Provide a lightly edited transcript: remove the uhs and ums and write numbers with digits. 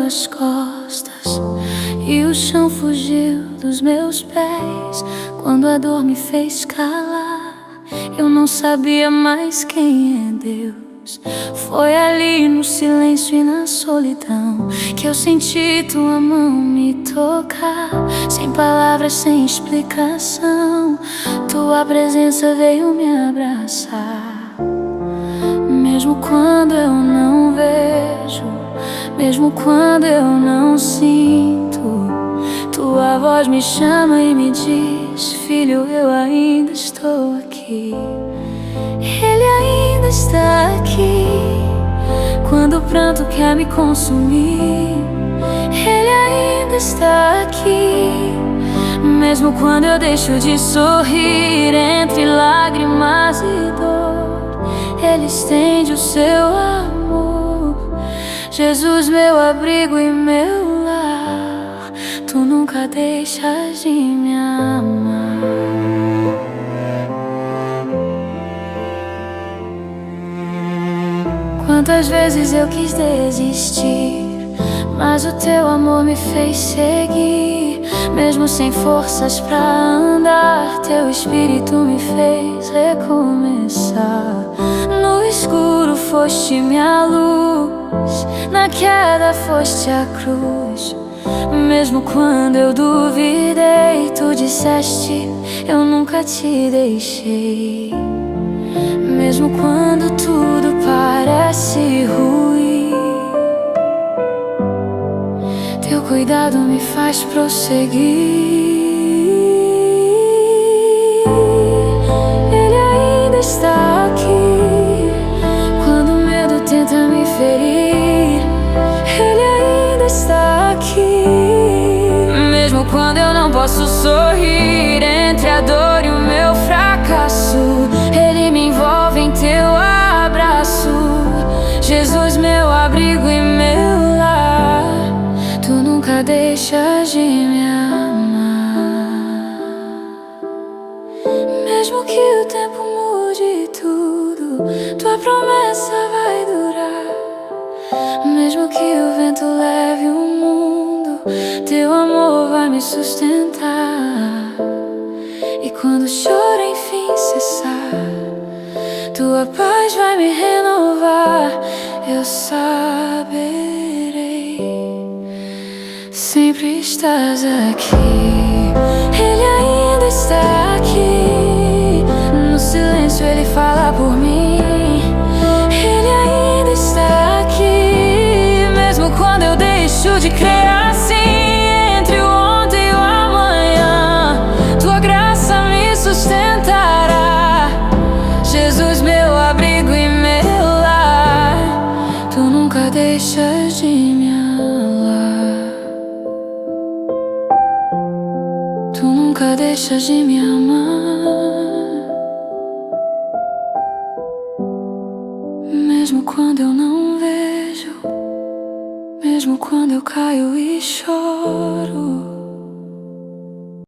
pelas costas e o chão fugiu dos meus pés. Quando a dor me fez calar, eu não sabia mais quem é Deus. Foi ali no silêncio e na solidão que eu senti tua mão me tocar. Sem palavras, sem explicação, tua presença veio me abraçar. Mesmo quando eu não vejo, mesmo quando eu não sinto, tua voz me chama e me diz: filho, eu ainda estou aqui. Ele ainda está aqui. Quando o pranto quer me consumir, Ele ainda está aqui. Mesmo quando eu deixo de sorrir entre lágrimas e dor, Ele estende o seu amor. Jesus, meu abrigo e meu lar, tu nunca deixas de me amar. Quantas vezes eu quis desistir, mas o teu amor me fez seguir. Mesmo sem forças pra andar, teu espírito me fez recomeçar. No escuro foste minha luz, na queda foste a cruz. Mesmo quando eu duvidei, tu disseste: eu nunca te deixei. Mesmo quando tudo parece ruim, teu cuidado me faz prosseguir. Ele ainda está aqui. Quando o medo tenta me ferir, Ele ainda está aqui. Mesmo quando eu não posso sorrir entre a dor e o meu fracasso, Ele me envolve em teu abraço. Jesus, meu abrigo e meu lar, tu nunca deixas de me amar. Mesmo que o tempo mude tudo, tua promessa vai durar. Mesmo que o vento leve o mundo, teu amor vai me sustentar. E quando o choro enfim cessar, tua paz vai me renovar. Eu saberei, sempre estás aqui. Ele ainda está aqui. No silêncio Ele fala por mim. Ele ainda está aqui. Mesmo quando eu deixo de crer assim, entre o ontem e o amanhã, tua graça me sustentará. Jesus, meu abrigo e meu lar, tu nunca deixas de me amar. Tu nunca deixas de me amar. Mesmo quando eu não vejo, mesmo quando eu caio e choro,